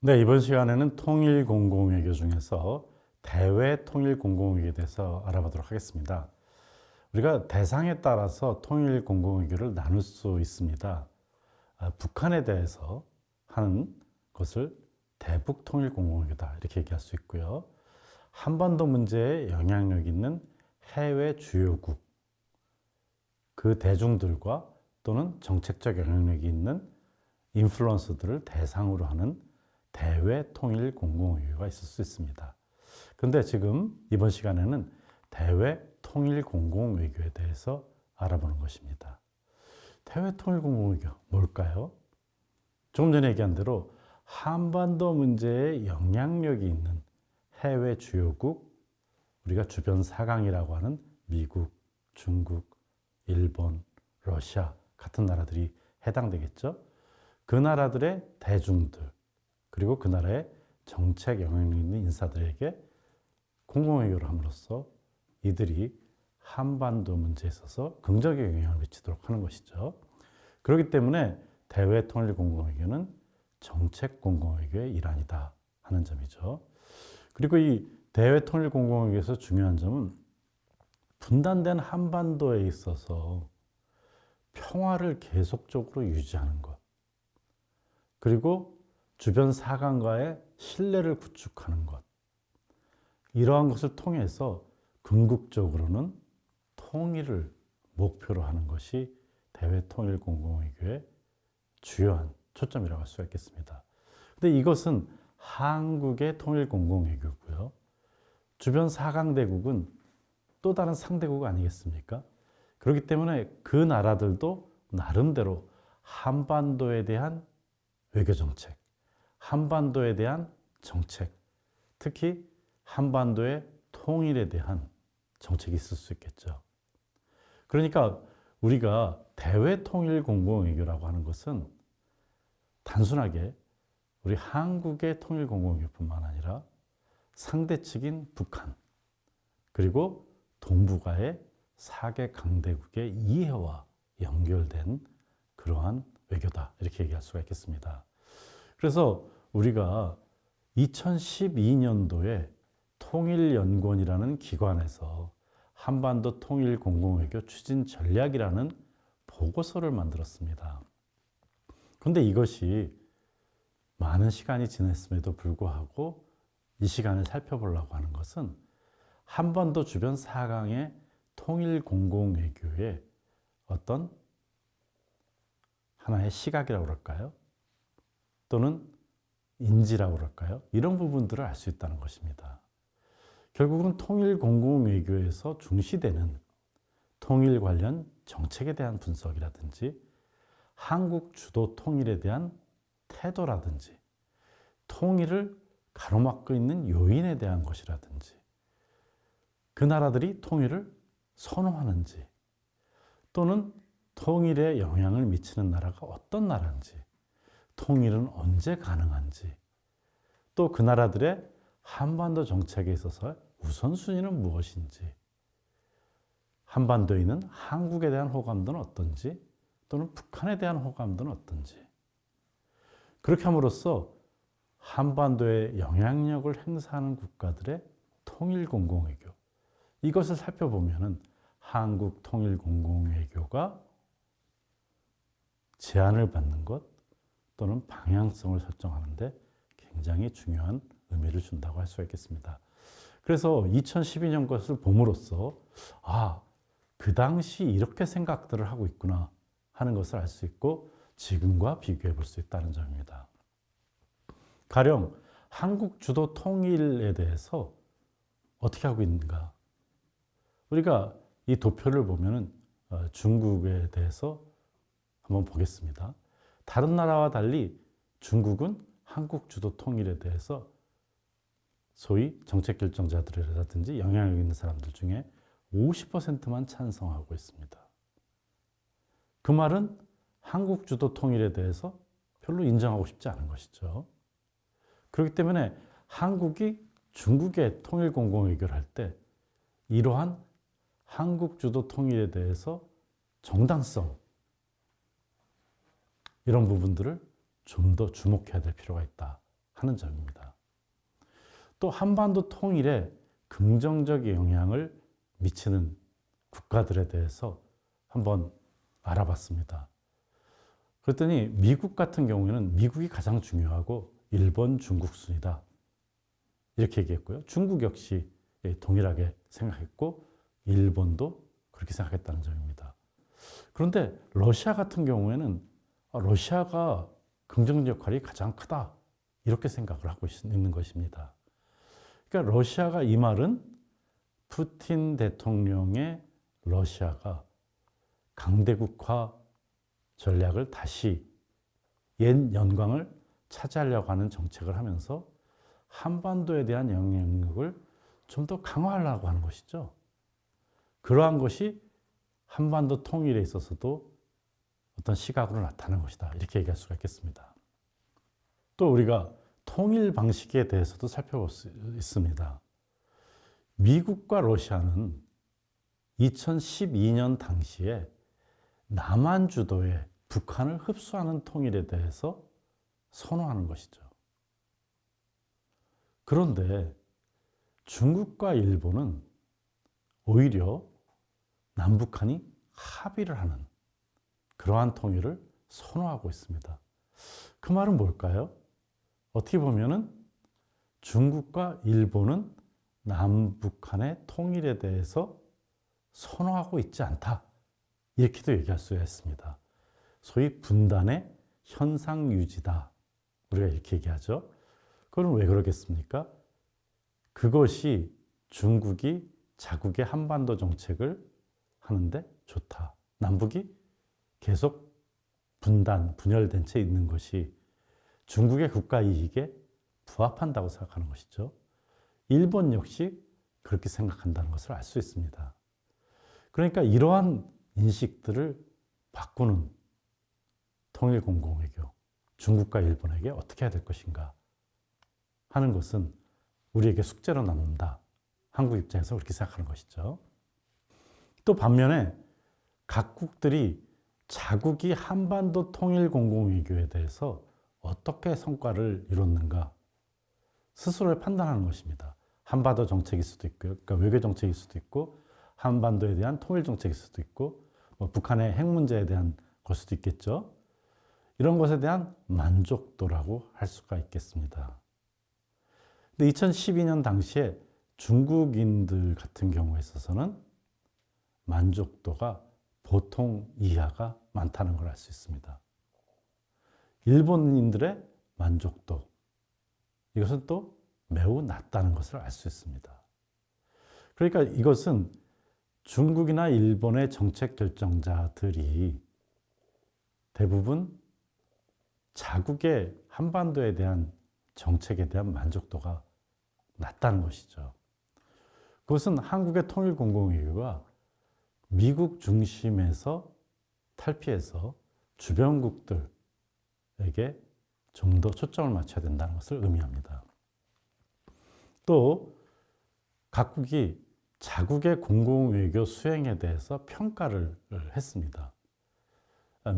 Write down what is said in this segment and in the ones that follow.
네, 이번 시간에는 통일 공공외교 중에서 대외 통일 공공외교에 대해서 알아보도록 하겠습니다. 우리가 대상에 따라서 통일 공공외교를 나눌 수 있습니다. 북한에 대해서 하는 것을 대북 통일 공공외교다 이렇게 얘기할 수 있고요. 한반도 문제에 영향력 있는 해외 주요국, 그 대중들과 또는 정책적 영향력이 있는 인플루언서들을 대상으로 하는 대외 통일 공공외교가 있을 수 있습니다. 그런데 지금 이번 시간에는 대외 통일 공공외교에 대해서 알아보는 것입니다. 대외 통일 공공외교 뭘까요? 조금 전에 얘기한 대로 한반도 문제에 영향력이 있는 해외 주요국, 우리가 주변 4강이라고 하는 미국, 중국, 일본, 러시아 같은 나라들이 해당되겠죠. 그 나라들의 대중들, 그리고 그 나라의 정책 영향력 있는 인사들에게 공공외교를 함으로써 이들이 한반도 문제에 있어서 긍정적 영향을 미치도록 하는 것이죠. 그렇기 때문에 대외 통일 공공외교는 정책 공공외교의 일환이다 하는 점이죠. 그리고 이 대외 통일 공공외교에서 중요한 점은 분단된 한반도에 있어서 평화를 계속적으로 유지하는 것, 그리고 주변 4강과의 신뢰를 구축하는 것, 이러한 것을 통해서 궁극적으로는 통일을 목표로 하는 것이 대외 통일 공공외교의 주요한 초점이라고 할 수가 있겠습니다. 근데 이것은 한국의 통일 공공외교고요. 주변 4강 대국은 또 다른 상대국 아니겠습니까? 그렇기 때문에 그 나라들도 나름대로 한반도에 대한 외교 정책, 한반도에 대한 정책, 특히 한반도의 통일에 대한 정책이 있을 수 있겠죠. 그러니까 우리가 대외 통일 공공외교라고 하는 것은 단순하게 우리 한국의 통일 공공외교뿐만 아니라 상대측인 북한, 그리고 동북아의 4개 강대국의 이해와 연결된 그러한 외교다 이렇게 얘기할 수가 있겠습니다. 그래서 우리가 2012년도에 통일연구원이라는 기관에서 한반도 통일 공공외교 추진 전략이라는 보고서를 만들었습니다. 그런데 이것이 많은 시간이 지났음에도 불구하고 이 시간을 살펴보려고 하는 것은 한반도 주변 4강의 통일 공공외교의 어떤 하나의 시각이라고 그럴까요? 또는 인지라고 그럴까요? 이런 부분들을 알 수 있다는 것입니다. 결국은 통일 공공외교에서 중시되는 통일 관련 정책에 대한 분석이라든지 한국 주도 통일에 대한 태도라든지 통일을 가로막고 있는 요인에 대한 것이라든지 그 나라들이 통일을 선호하는지 또는 통일에 영향을 미치는 나라가 어떤 나라인지 통일은 언제 가능한지 또 그 나라들의 한반도 정책에 있어서 우선순위는 무엇인지 한반도에 있는 한국에 대한 호감도는 어떤지 또는 북한에 대한 호감도는 어떤지 그렇게 함으로써 한반도에 영향력을 행사하는 국가들의 통일 공공외교 이것을 살펴보면 한국 통일 공공외교가 제한을 받는 것 또는 방향성을 설정하는데 굉장히 중요한 의미를 준다고 할 수가 있겠습니다. 그래서 2012년 것을 봄으로써 그 당시 이렇게 생각들을 하고 있구나 하는 것을 알 수 있고 지금과 비교해 볼 수 있다는 점입니다. 가령 한국 주도 통일에 대해서 어떻게 하고 있는가? 우리가 이 도표를 보면 중국에 대해서 한번 보겠습니다. 다른 나라와 달리 중국은 한국 주도 통일에 대해서 소위 정책 결정자들이라든지 영향력 있는 사람들 중에 50%만 찬성하고 있습니다. 그 말은 한국 주도 통일에 대해서 별로 인정하고 싶지 않은 것이죠. 그렇기 때문에 한국이 중국의 통일 공공외교를 할 때 이러한 한국 주도 통일에 대해서 정당성 이런 부분들을 좀 더 주목해야 될 필요가 있다 하는 점입니다. 또 한반도 통일에 긍정적 영향을 미치는 국가들에 대해서 한번 알아봤습니다. 그랬더니 미국 같은 경우에는 미국이 가장 중요하고 일본, 중국 순이다. 이렇게 얘기했고요. 중국 역시 동일하게 생각했고 일본도 그렇게 생각했다는 점입니다. 그런데 러시아 같은 경우에는 러시아가 긍정적 역할이 가장 크다. 이렇게 생각을 하고 있는 것입니다. 그러니까 러시아가 이 말은 푸틴 대통령의 러시아가 강대국화 전략을 다시 옛 영광을 차지하려고 하는 정책을 하면서 한반도에 대한 영향력을 좀 더 강화하려고 하는 것이죠. 그러한 것이 한반도 통일에 있어서도 어떤 시각으로 나타나는 것이다. 이렇게 얘기할 수가 있겠습니다. 또 우리가 통일 방식에 대해서도 살펴볼 수 있습니다. 미국과 러시아는 2012년 당시에 남한 주도의 북한을 흡수하는 통일에 대해서 선호하는 것이죠. 그런데 중국과 일본은 오히려 남북한이 합의를 하는 그러한 통일을 선호하고 있습니다. 그 말은 뭘까요? 어떻게 보면은 중국과 일본은 남북한의 통일에 대해서 선호하고 있지 않다. 이렇게도 얘기할 수가 있습니다. 소위 분단의 현상 유지다. 우리가 이렇게 얘기하죠. 그건 왜 그러겠습니까? 그것이 중국이 자국의 한반도 정책을 하는데 좋다. 남북이 계속 분열된 채 있는 것이 중국의 국가 이익에 부합한다고 생각하는 것이죠. 일본 역시 그렇게 생각한다는 것을 알 수 있습니다. 그러니까 이러한 인식들을 바꾸는 통일 공공외교, 중국과 일본에게 어떻게 해야 될 것인가 하는 것은 우리에게 숙제로 남는다. 한국 입장에서 그렇게 생각하는 것이죠. 또 반면에 각국들이 자국이 한반도 통일 공공외교에 대해서 어떻게 성과를 이뤘는가 스스로 판단하는 것입니다. 한반도 정책일 수도 있고요. 그러니까 외교 정책일 수도 있고 한반도에 대한 통일 정책일 수도 있고 북한의 핵 문제에 대한 걸 수도 있겠죠. 이런 것에 대한 만족도라고 할 수가 있겠습니다. 근데 2012년 당시에 중국인들 같은 경우에 있어서는 만족도가 보통 이하가 많다는 걸 알 수 있습니다. 일본인들의 만족도, 이것은 또 매우 낮다는 것을 알 수 있습니다. 그러니까 이것은 중국이나 일본의 정책 결정자들이 대부분 자국의 한반도에 대한 정책에 대한 만족도가 낮다는 것이죠. 그것은 한국의 통일 공공외교가 미국 중심에서 탈피해서 주변국들에게 좀 더 초점을 맞춰야 된다는 것을 의미합니다. 또 각국이 자국의 공공외교 수행에 대해서 평가를 했습니다.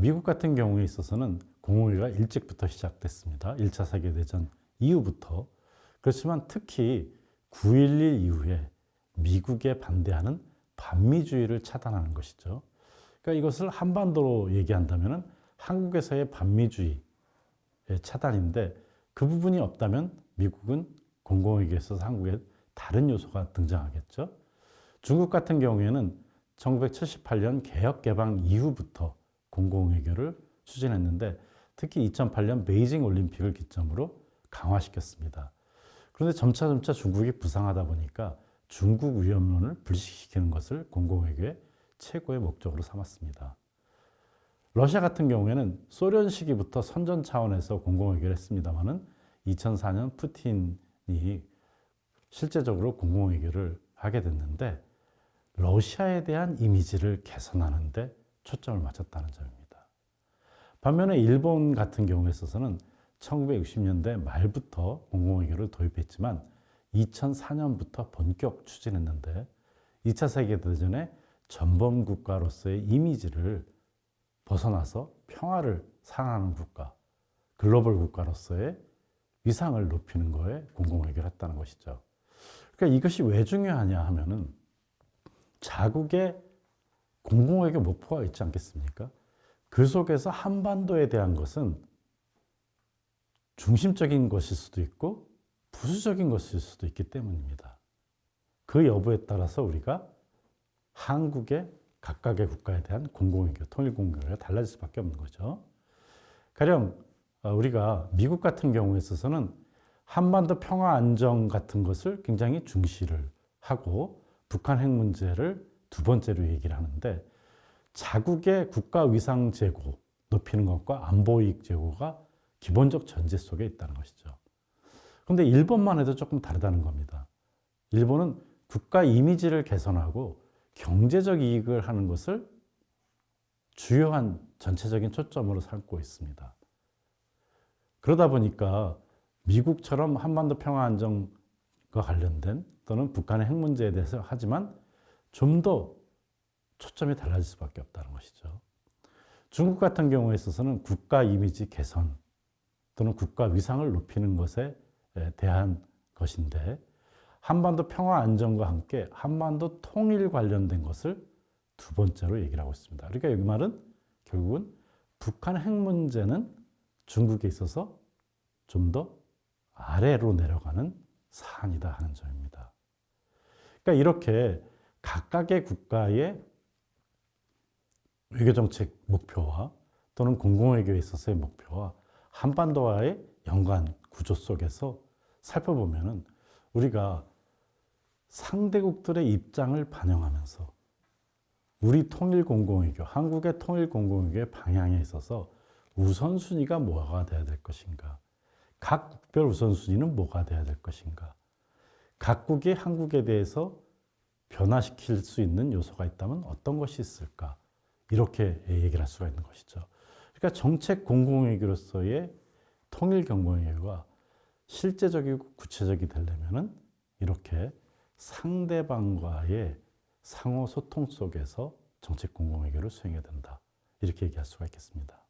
미국 같은 경우에 있어서는 공공외교가 일찍부터 시작됐습니다. 1차 세계대전 이후부터. 그렇지만 특히 9.11 이후에 미국에 반대하는 반미주의를 차단하는 것이죠. 그러니까 이것을 한반도로 얘기한다면 한국에서의 반미주의 차단인데 그 부분이 없다면 미국은 공공외교에 있어서 한국에 다른 요소가 등장하겠죠. 중국 같은 경우에는 1978년 개혁 개방 이후부터 공공외교를 추진했는데 특히 2008년 베이징 올림픽을 기점으로 강화시켰습니다. 그런데 점차 중국이 부상하다 보니까 중국 위험론을 불식시키는 것을 공공외교의 최고의 목적으로 삼았습니다. 러시아 같은 경우에는 소련 시기부터 선전 차원에서 공공외교를 했습니다마는 2004년 푸틴이 실제적으로 공공외교를 하게 됐는데 러시아에 대한 이미지를 개선하는 데 초점을 맞췄다는 점입니다. 반면에 일본 같은 경우에 있어서는 1960년대 말부터 공공외교를 도입했지만 2004년부터 본격 추진했는데 2차 세계대전의 전범국가로서의 이미지를 벗어나서 평화를 사랑하는 국가, 글로벌 국가로서의 위상을 높이는 거에 공공외교를 했다는 것이죠. 그러니까 이것이 왜 중요하냐 하면은 자국의 공공외교 목표가 있지 않겠습니까? 그 속에서 한반도에 대한 것은 중심적인 것일 수도 있고 부수적인 것일 수도 있기 때문입니다. 그 여부에 따라서 우리가 한국의 각각의 국가에 대한 공공외교, 통일공공외교가 달라질 수밖에 없는 거죠. 가령 우리가 미국 같은 경우에 있어서는 한반도 평화 안정 같은 것을 굉장히 중시를 하고 북한 핵 문제를 두 번째로 얘기를 하는데 자국의 국가 위상 제고 높이는 것과 안보 이익 제고가 기본적 전제 속에 있다는 것이죠. 그런데 일본만 해도 조금 다르다는 겁니다. 일본은 국가 이미지를 개선하고 경제적 이익을 하는 것을 주요한 전체적인 초점으로 삼고 있습니다. 그러다 보니까 미국처럼 한반도 평화 안정과 관련된 또는 북한의 핵 문제에 대해서 하지만 좀 더 초점이 달라질 수밖에 없다는 것이죠. 중국 같은 경우에 있어서는 국가 이미지 개선 또는 국가 위상을 높이는 것에 대한 것인데 한반도 평화 안정과 함께 한반도 통일 관련된 것을 두 번째로 얘기를 하고 있습니다. 그러니까 여기 말은 결국은 북한 핵 문제는 중국에 있어서 좀 더 아래로 내려가는 사안이다 하는 점입니다. 그러니까 이렇게 각각의 국가의 외교정책 목표와 또는 공공외교에 있어서의 목표와 한반도와의 연관 구조 속에서 살펴보면은 우리가 상대국들의 입장을 반영하면서 우리 통일공공외교, 한국의 통일공공외교의 방향에 있어서 우선순위가 뭐가 돼야 될 것인가? 각 국별 우선순위는 뭐가 돼야 될 것인가? 각국이 한국에 대해서 변화시킬 수 있는 요소가 있다면 어떤 것이 있을까? 이렇게 얘기를 할 수가 있는 것이죠. 그러니까 정책 공공외교로서의 통일 경공외교가 실제적이고 구체적이 되려면은 이렇게 상대방과의 상호 소통 속에서 정책 공공외교를 수행해야 된다. 이렇게 얘기할 수가 있겠습니다.